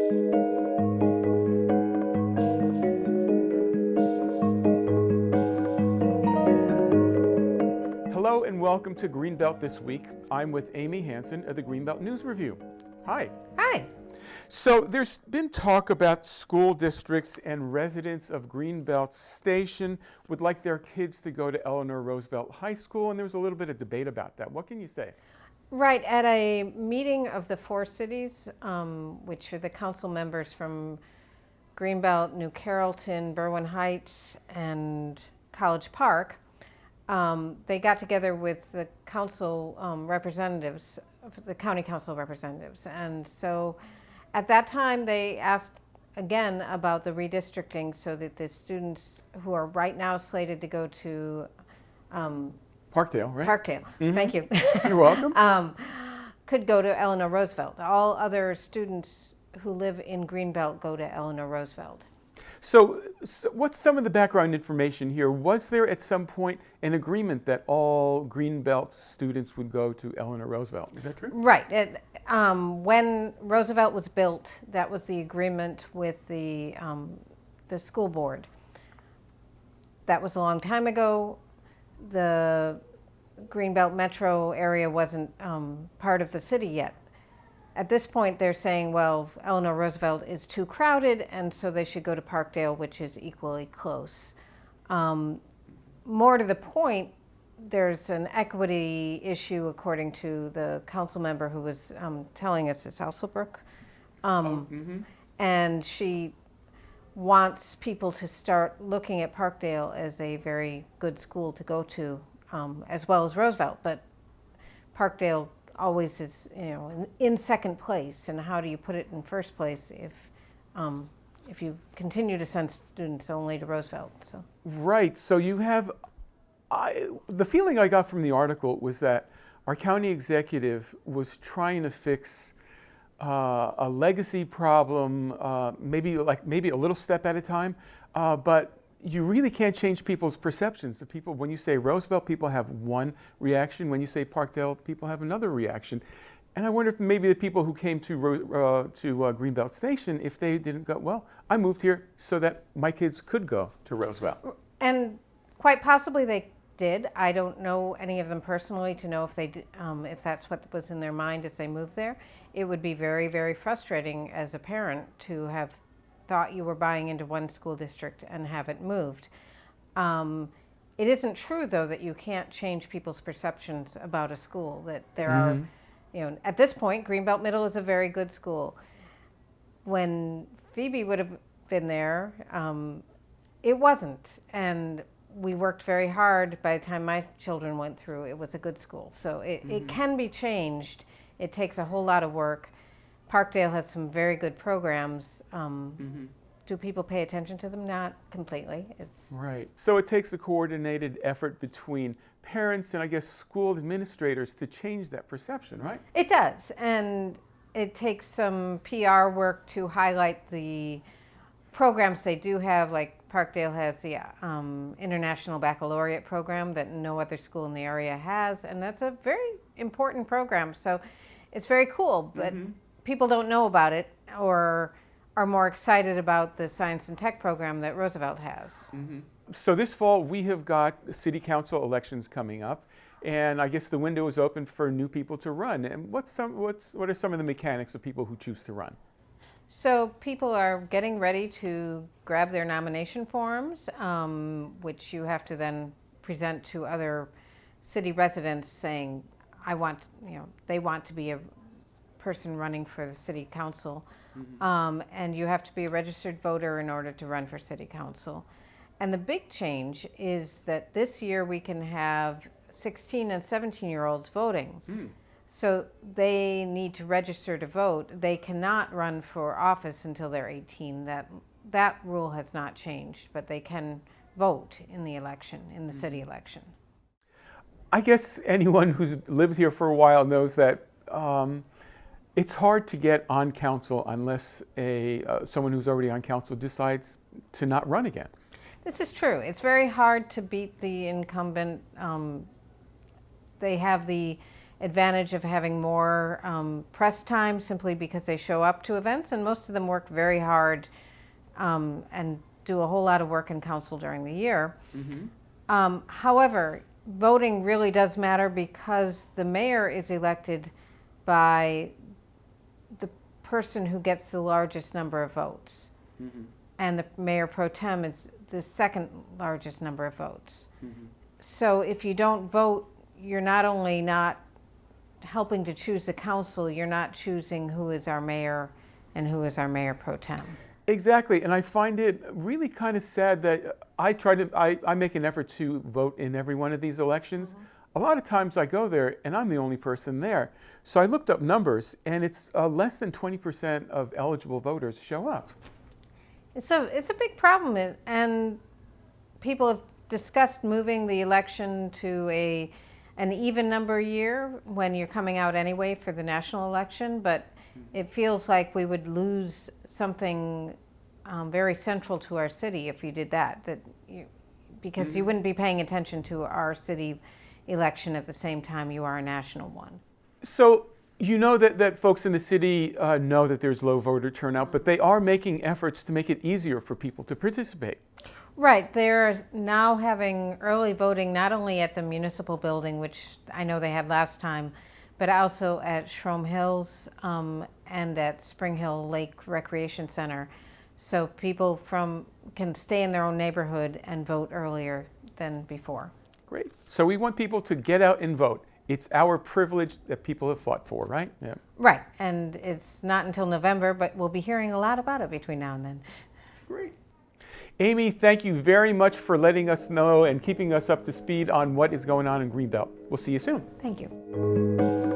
Hello and welcome to Greenbelt This Week. I'm with Amy Hansen of the Greenbelt News Review. Hi. Hi. So there's been talk about school districts and residents of Greenbelt Station would like their kids to go to Eleanor Roosevelt High School, and there was a little bit of debate about that. What can you say? Right, at a meeting of the four cities, which are the council members from Greenbelt, New Carrollton, Berwyn Heights, and College Park, they got together with the council representatives, the county council representatives. And so at that time, they asked again about the redistricting so that the students who are right now slated to go to Parkdale, right? Parkdale, thank you. You're welcome. Could go to Eleanor Roosevelt. All other students who live in Greenbelt go to Eleanor Roosevelt. So what's some of the background information here? Was there at some point an agreement that all Greenbelt students would go to Eleanor Roosevelt? Is that true? Right. When Roosevelt was built, that was the agreement with the school board. That was a long time ago. The Greenbelt metro area wasn't part of the city yet. At this point, they're saying, well, Eleanor Roosevelt is too crowded, and so they should go to Parkdale, which is equally close. More to the point, there's an equity issue, according to the council member who was telling us, it's Hasselbrook. And she wants people to start looking at Parkdale as a very good school to go to, as well as Roosevelt. But Parkdale always is, in second place. And how do you put it in first place if you continue to send students only to Roosevelt? So. Right. So you have, the feeling I got from the article was that our county executive was trying to fix a legacy problem, maybe a little step at a time, but you really can't change people's perceptions. The people, when you say Roosevelt, people have one reaction. When you say Parkdale, people have another reaction. And I wonder if maybe the people who came to Greenbelt Station, if they didn't go, well, I moved here so that my kids could go to Roosevelt. And quite possibly they did. I don't know any of them personally to know if they did, if that's what was in their mind as they moved there. It would be very, very frustrating as a parent to have thought you were buying into one school district and have it moved. It isn't true, though, that you can't change people's perceptions about a school. That there are, at this point, Greenbelt Middle is a very good school. When Phoebe would have been there, it wasn't. And we worked very hard. By the time my children went through, it was a good school. So it can be changed. It takes a whole lot of work. Parkdale has some very good programs. Do people pay attention to them? Not completely. It's right. So it takes a coordinated effort between parents and I guess school administrators to change that perception, right? It does. And it takes some PR work to highlight the programs they do have, like Parkdale has the International Baccalaureate program that no other school in the area has. And that's a very important program. So it's very cool. But people don't know about it or are more excited about the science and tech program that Roosevelt has. So this fall we have got city council elections coming up, and I guess the window is open for new people to run. And what are some of the mechanics of people who choose to run? So people are getting ready to grab their nomination forms, which you have to then present to other city residents saying, they want to be a person running for the city council, and you have to be a registered voter in order to run for city council. And the big change is that this year we can have 16 and 17-year-olds voting. So they need to register to vote. They cannot run for office until they're 18. That rule has not changed, but they can vote in the election, in the city election. I guess anyone who's lived here for a while knows that it's hard to get on council unless someone who's already on council decides to not run again. This is true. It's very hard to beat the incumbent. They have the advantage of having more press time simply because they show up to events, and most of them work very hard and do a whole lot of work in council during the year. However, voting really does matter because the mayor is elected by the person who gets the largest number of votes. And the mayor pro tem is the second largest number of votes. So if you don't vote, you're not only not helping to choose the council, you're not choosing who is our mayor and who is our mayor pro tem. Exactly, and I find it really kind of sad that I make an effort to vote in every one of these elections. A lot of times I go there and I'm the only person there. So I looked up numbers, and it's less than 20% of eligible voters show up. It's a big problem, and people have discussed moving the election to an even number year when you're coming out anyway for the national election, but it feels like we would lose something very central to our city if you did that, because you wouldn't be paying attention to our city election at the same time you are a national one. So you know that folks in the city know that there's low voter turnout, but they are making efforts to make it easier for people to participate. Right, they're now having early voting not only at the municipal building, which I know they had last time, but also at Shroom Hills and at Spring Hill Lake Recreation Center. So people can stay in their own neighborhood and vote earlier than before. Great. So we want people to get out and vote. It's our privilege that people have fought for, right? Yeah. Right, and it's not until November, but we'll be hearing a lot about it between now and then. Great. Amy, thank you very much for letting us know and keeping us up to speed on what is going on in Greenbelt. We'll see you soon. Thank you.